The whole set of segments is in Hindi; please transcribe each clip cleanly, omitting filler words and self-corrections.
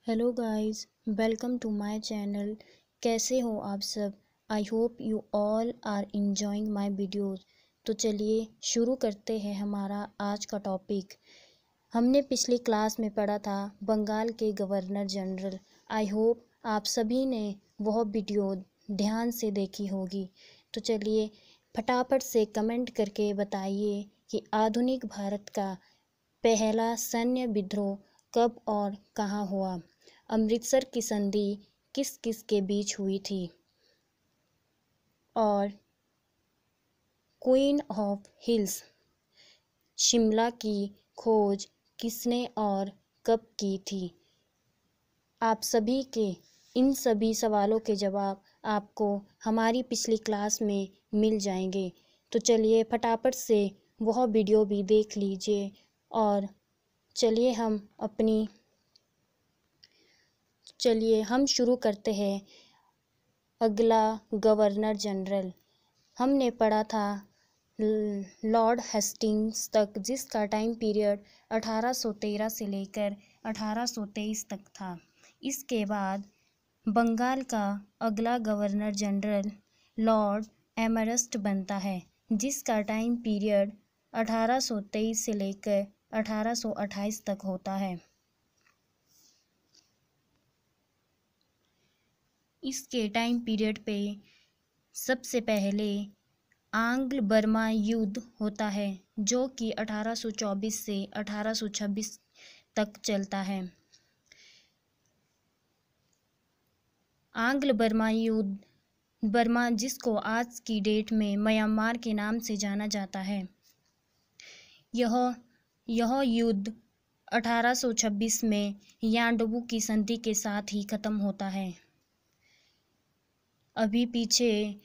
Hello guys, welcome to my channel. कैसे हो आप सब? I hope you all are enjoying my videos. तो चलिए शुरू करते हैं हमारा आज का टॉपिक। हमने पिछली क्लास में पढ़ा था बंगाल के गवर्नर जनरल। आई होप आप सभी ने वह वीडियो ध्यान से देखी होगी। तो चलिए फटाफट से कमेंट करके बताइए कि आधुनिक भारत का पहला सैन्य विद्रोह कब और कहाँ हुआ। अमृतसर की संधि किस किस के बीच हुई थी और क्वीन ऑफ हिल्स शिमला की खोज किसने और कब की थी। आप सभी के इन सभी सवालों के जवाब आपको हमारी पिछली क्लास में मिल जाएंगे। तो चलिए फटाफट से वह वीडियो भी देख लीजिए और चलिए हम शुरू करते हैं। अगला गवर्नर जनरल हमने पढ़ा था लॉर्ड हेस्टिंग्स तक, जिसका टाइम पीरियड 1813 से लेकर 1823 तक था। इसके बाद बंगाल का अगला गवर्नर जनरल लॉर्ड एमरस्ट बनता है, जिसका टाइम पीरियड 1823 से लेकर 1828 तक होता है। इसके टाइम पीरियड पे सबसे पहले आंग्ल बर्मा युद्ध होता है, जो कि 1824 से 1826 तक चलता है। आंग्ल बर्मा युद्ध, बर्मा जिसको आज की डेट में म्यांमार के नाम से जाना जाता है, यह युद्ध 1826 में यांडबू की संधि के साथ ही खत्म होता है। अभी पीछे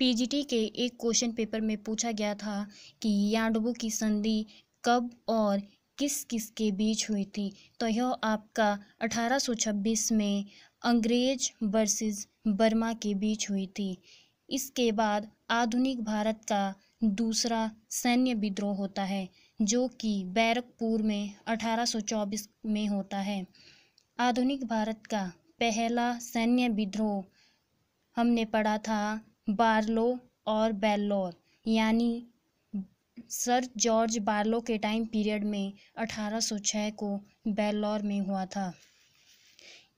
पीजीटी के एक क्वेश्चन पेपर में पूछा गया था कि यांडबू की संधि कब और किस किस के बीच हुई थी। तो यह आपका 1826 में अंग्रेज वर्सेस बर्मा के बीच हुई थी। इसके बाद आधुनिक भारत का दूसरा सैन्य विद्रोह होता है, जो कि बैरकपुर में 1824 में होता है। आधुनिक भारत का पहला सैन्य विद्रोह हमने पढ़ा था बार्लो और बेल्लोर, यानी सर जॉर्ज बार्लो के टाइम पीरियड में 1806 को बेल्लोर में हुआ था।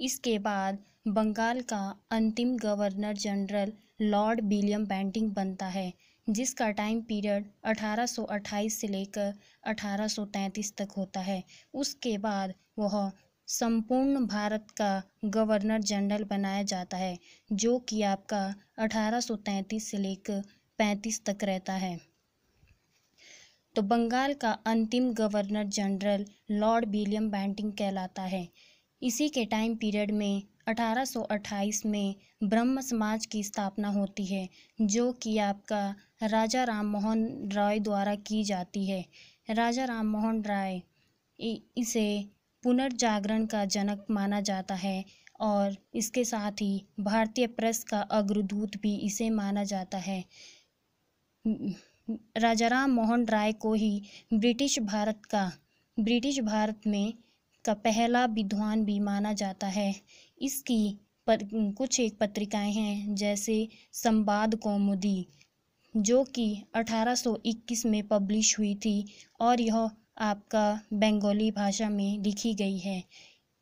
इसके बाद बंगाल का अंतिम governor general Lord William Bentinck बनता है, जिसका टाइम पीरियड 1828 से लेकर 1833 तक होता है। उसके बाद वह संपूर्ण भारत का गवर्नर जनरल बनाया जाता है, जो कि आपका 1833 से लेकर 35 तक रहता है। तो बंगाल का अंतिम governor general Lord William Bentinck कहलाता है। इसी के टाइम पीरियड में 1828 में ब्रह्म समाज की स्थापना होती है, जो कि आपका राजा राम मोहन राय द्वारा की जाती है। राजा राम मोहन राय इसे पुनर्जागरण का जनक माना जाता है और इसके साथ ही भारतीय प्रेस का अग्रदूत भी इसे माना जाता है। राजा राम मोहन राय को ही ब्रिटिश भारत में का पहला विद्वान भी माना जाता है। इसकी कुछ एक पत्रिकाएं हैं, जैसे संवाद कौमुदी, जो कि 1821 में पब्लिश हुई थी और यह आपका बंगाली भाषा में लिखी गई है।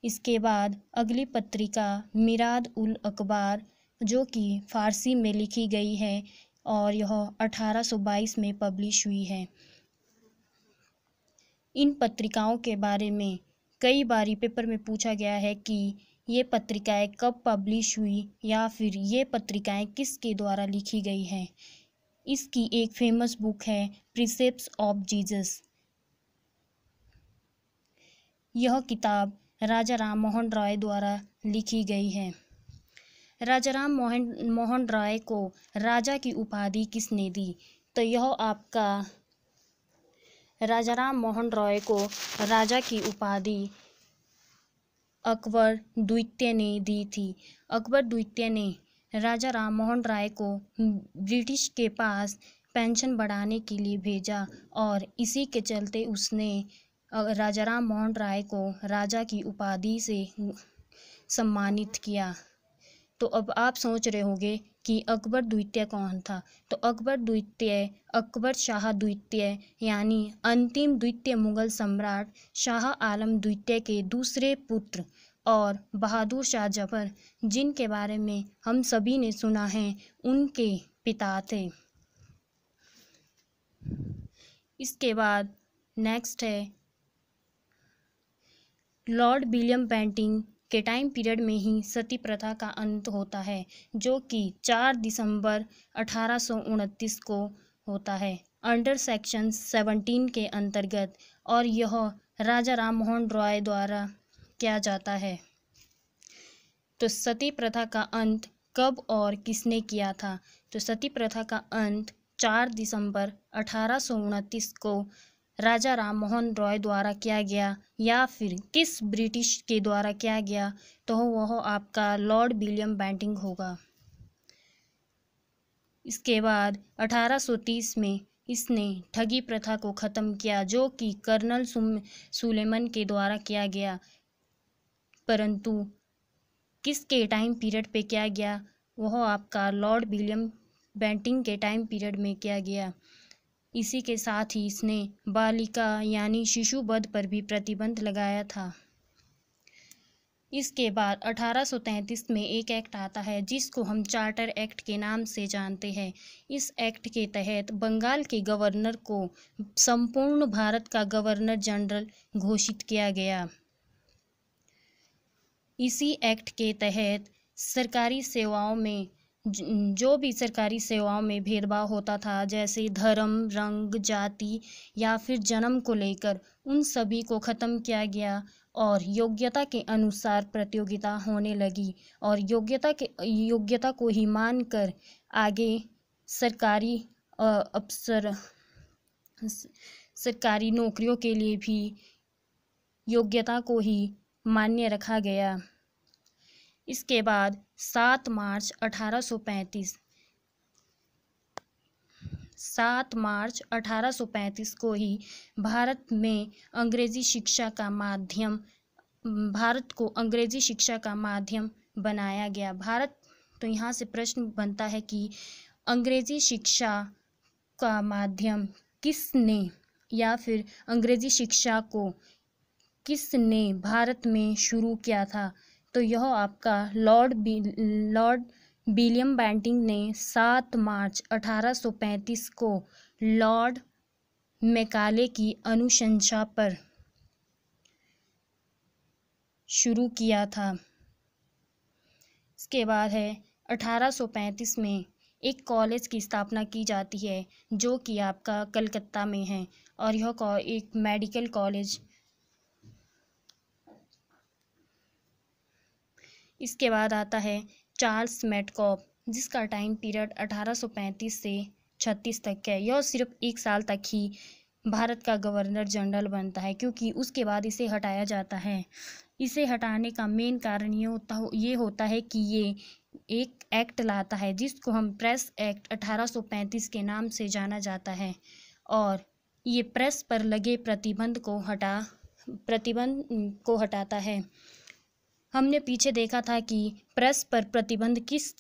इसके बाद अगली पत्रिका मिराद उल अखबार, जो कि फारसी में लिखी गई है और यह 1822 में पब्लिश हुई है। इन पत्रिकाओं के बारे में कई बारी पेपर में पूछा गया है कि ये पत्रिकाएं कब पब्लिश हुई या फिर ये पत्रिकाएं किसके द्वारा लिखी गई हैं। इसकी एक फेमस बुक है प्रिसेप्ट्स ऑफ जीसस। यह किताब राजा राम मोहन राय द्वारा लिखी गई है। राजा राम मोहन राय को राजा की उपाधि किसने दी? तो यह आपका राजा राम मोहन राय को राजा की उपाधि अकबर द्वितीय ने दी थी। अकबर द्वितीय ने राजा राम मोहन राय को ब्रिटिश के पास पेंशन बढ़ाने के लिए भेजा और इसी के चलते उसने राजा राम मोहन राय को राजा की उपाधि से सम्मानित किया। तो अब आप सोच रहे होंगे कि अकबर द्वितीय कौन था। तो अकबर द्वितीय अकबर शाह द्वितीय यानी अंतिम द्वितीय मुगल सम्राट शाह आलम द्वितीय के दूसरे पुत्र और बहादुर शाह जफर, जिनके बारे में हम सभी ने सुना है, उनके पिता थे। इसके बाद नेक्स्ट है लॉर्ड विलियम बेंटिंक के टाइम पीरियड में ही सती प्रथा का अंत होता है, जो कि 4 दिसंबर 1829 को होता है अंडर सेक्शन 17 के अंतर्गत, और यह राजा राम मोहन रॉय द्वारा किया जाता है। तो सती प्रथा का अंत कब और किसने किया था? तो सती प्रथा का अंत 4 दिसंबर 1829 को राजा राम मोहन रॉय द्वारा किया गया, या फिर किस ब्रिटिश के द्वारा किया गया? तो वह आपका लॉर्ड विलियम बेंटिंक होगा। इसके बाद 1830 में इसने ठगी प्रथा को ख़त्म किया, जो कि कर्नल सुलेमान के द्वारा किया गया, परंतु किसके टाइम पीरियड पे किया गया? वह आपका लॉर्ड विलियम बेंटिंक के टाइम पीरियड में किया गया। इसी के साथ ही इसने बालिका यानी शिशु वध पर भी प्रतिबंध लगाया था। इसके बाद 1833 में एक एक्ट आता है जिसको हम चार्टर एक्ट के नाम से जानते हैं। इस एक्ट के तहत बंगाल के गवर्नर को संपूर्ण भारत का गवर्नर जनरल घोषित किया गया। इसी एक्ट के तहत सरकारी सेवाओं में जो भी सरकारी सेवाओं में भेदभाव होता था, जैसे धर्म, रंग, जाति या फिर जन्म को लेकर, उन सभी को ख़त्म किया गया और योग्यता के अनुसार प्रतियोगिता होने लगी, और योग्यता को ही मानकर आगे सरकारी अफसर सरकारी नौकरियों के लिए भी योग्यता को ही मान्य रखा गया। इसके बाद 7 मार्च 1835 को ही भारत को अंग्रेजी शिक्षा का माध्यम बनाया गया। तो यहाँ से प्रश्न बनता है कि अंग्रेजी शिक्षा का माध्यम किसने, या फिर अंग्रेजी शिक्षा को किसने भारत में शुरू किया था? तो यह आपका लॉर्ड विलियम बेंटिंक ने 7 मार्च 1835 को लॉर्ड मैकाले की अनुशंसा पर शुरू किया था। इसके बाद है 1835 में एक कॉलेज की स्थापना की जाती है, जो कि आपका कलकत्ता में है, और यह एक मेडिकल कॉलेज। इसके बाद आता है चार्ल्स मेटकॉफ, जिसका टाइम पीरियड 1835 से 36 तक है। यह सिर्फ 1 साल तक ही भारत का गवर्नर जनरल बनता है, क्योंकि उसके बाद इसे हटाया जाता है। इसे हटाने का मेन कारण ये होता है कि ये एक एक्ट लाता है जिसको हम प्रेस एक्ट 1835 के नाम से जाना जाता है, और ये प्रेस पर लगे प्रतिबंध को हटाता है। हमने पीछे देखा था कि प्रेस पर प्रतिबंध किस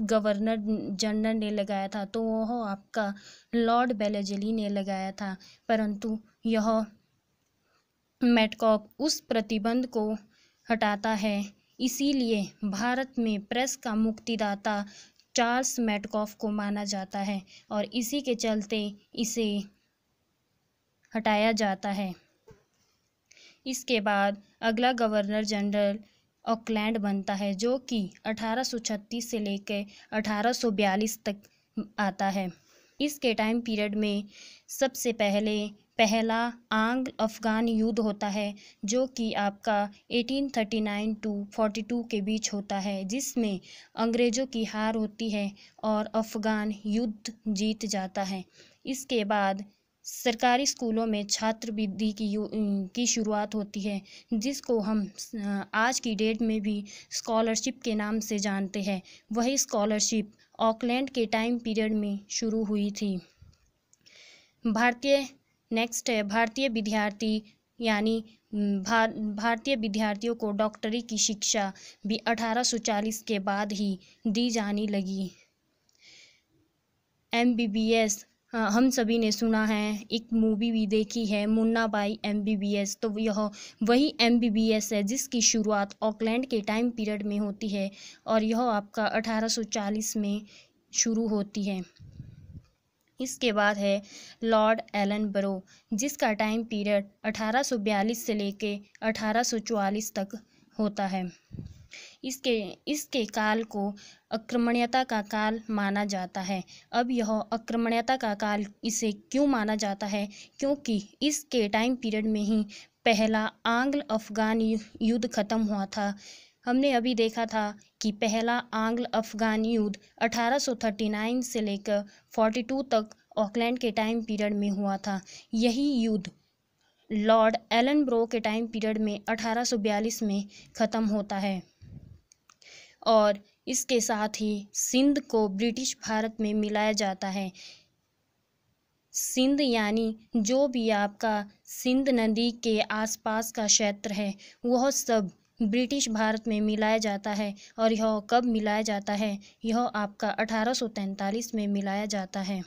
गवर्नर जनरल ने लगाया था, तो वह आपका लॉर्ड वेलेस्ली ने लगाया था, परंतु यह मेटकॉफ उस प्रतिबंध को हटाता है। इसीलिए भारत में प्रेस का मुक्तिदाता चार्ल्स मेटकॉफ को माना जाता है, और इसी के चलते इसे हटाया जाता है। इसके बाद अगला गवर्नर जनरल ऑकलैंड बनता है, जो कि 1836 से लेकर 1842 तक आता है। इसके टाइम पीरियड में सबसे पहला आंग्ल अफ़गान युद्ध होता है, जो कि आपका 1839 to 42 के बीच होता है, जिसमें अंग्रेज़ों की हार होती है और अफ़गान युद्ध जीत जाता है। इसके बाद सरकारी स्कूलों में छात्रवृत्ति की शुरुआत होती है, जिसको हम आज की डेट में भी स्कॉलरशिप के नाम से जानते हैं। वही स्कॉलरशिप ऑकलैंड के टाइम पीरियड में शुरू हुई थी। नेक्स्ट है भारतीय विद्यार्थी यानी भारतीय विद्यार्थियों को डॉक्टरी की शिक्षा भी 1840 के बाद ही दी जाने लगी। MBBS हम सभी ने सुना है, एक मूवी भी देखी है मुन्ना भाई MBBS, तो यह वही MBBS है जिसकी शुरुआत ऑकलैंड के टाइम पीरियड में होती है और यह आपका 1840 में शुरू होती है। इसके बाद है लॉर्ड एलन बरो, जिसका टाइम पीरियड 1842 से लेके 1844 तक होता है। इसके काल को आक्रमणीयता का काल माना जाता है। अब यह आक्रमणीयता का काल इसे क्यों माना जाता है, क्योंकि इसके टाइम पीरियड में ही पहला आंग्ल अफगान युद्ध खत्म हुआ था। हमने अभी देखा था कि पहला आंग्ल अफगान युद्ध 1839 से लेकर 42 तक ऑकलैंड के टाइम पीरियड में हुआ था। यही युद्ध लॉर्ड एलन ब्रो के टाइम पीरियड में 1842 में ख़त्म होता है और इसके साथ ही सिंध को ब्रिटिश भारत में मिलाया जाता है। सिंध यानी जो भी आपका सिंध नदी के आसपास का क्षेत्र है वह सब ब्रिटिश भारत में मिलाया जाता है। और यह कब मिलाया जाता है, यह आपका 1843 में मिलाया जाता है।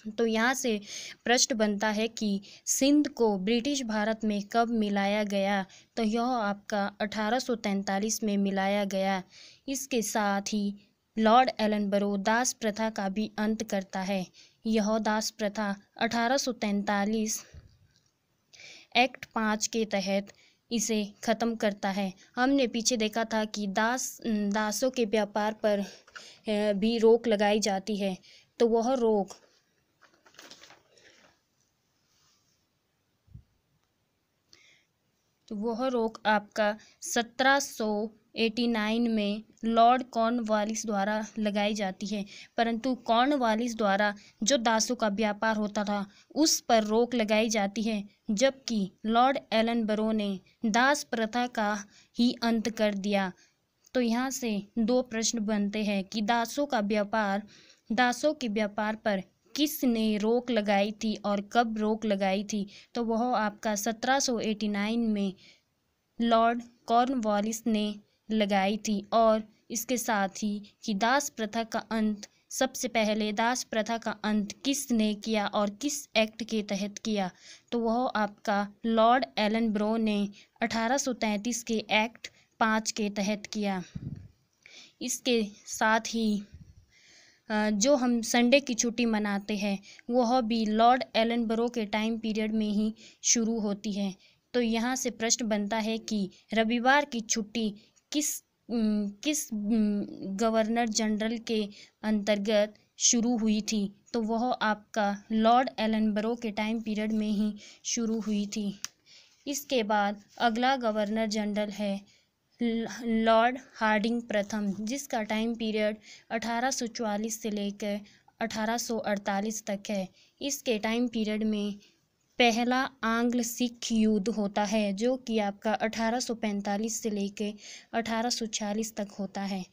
तो यहाँ से प्रश्न बनता है कि सिंध को ब्रिटिश भारत में कब मिलाया गया, तो यह आपका 1843 में मिलाया गया। इसके साथ ही लॉर्ड एलन बरो दास प्रथा का भी अंत करता है। यह दास प्रथा 1843 एक्ट 5 के तहत इसे ख़त्म करता है। हमने पीछे देखा था कि दासों के व्यापार पर भी रोक लगाई जाती है, तो वह रोक आपका 1789 में लॉर्ड कॉर्नवालिस द्वारा लगाई जाती है। परंतु कॉर्नवालिस द्वारा जो दासों का व्यापार होता था उस पर रोक लगाई जाती है, जबकि लॉर्ड एलन बरो ने दास प्रथा का ही अंत कर दिया। तो यहाँ से दो प्रश्न बनते हैं कि दासों के व्यापार पर किसने रोक लगाई थी और कब रोक लगाई थी, तो वह आपका 1789 में लॉर्ड कॉर्नवालिस ने लगाई थी। और इसके साथ ही कि सबसे पहले दास प्रथा का अंत किसने किया और किस एक्ट के तहत किया, तो वह आपका लॉर्ड एलन ब्रो ने 1833 के एक्ट 5 के तहत किया। इसके साथ ही जो हम संडे की छुट्टी मनाते हैं वह भी लॉर्ड एलन बरो के टाइम पीरियड में ही शुरू होती है। तो यहाँ से प्रश्न बनता है कि रविवार की छुट्टी किस गवर्नर जनरल के अंतर्गत शुरू हुई थी, तो वह आपका लॉर्ड एलन बरो के टाइम पीरियड में ही शुरू हुई थी। इसके बाद अगला गवर्नर जनरल है लॉर्ड हार्डिंग प्रथम, जिसका टाइम पीरियड 1844 से लेकर 1848 तक है। इसके टाइम पीरियड में पहला आंग्ल सिख युद्ध होता है जो कि आपका 1845 से लेकर 1846 तक होता है।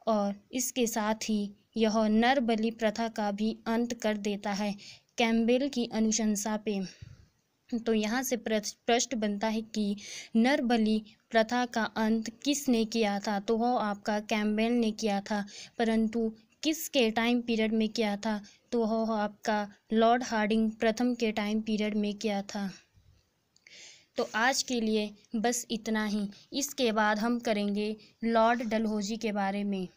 और इसके साथ ही यह नर बलि प्रथा का भी अंत कर देता है कैम्पबेल की अनुशंसा पे। तो यहाँ से प्रश्न बनता है कि नर बलि प्रथा का अंत किसने किया था, तो वह आपका कैम्पबेल ने किया था। परंतु किसके टाइम पीरियड में किया था, तो वह आपका लॉर्ड हार्डिंग प्रथम के टाइम पीरियड में किया था। तो आज के लिए बस इतना ही। इसके बाद हम करेंगे लॉर्ड डलहौजी के बारे में।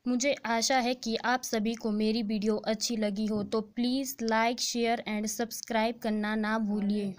मुझे आशा है कि आप सभी को मेरी वीडियो अच्छी लगी हो, तो please like share and subscribe करना ना भूलिए।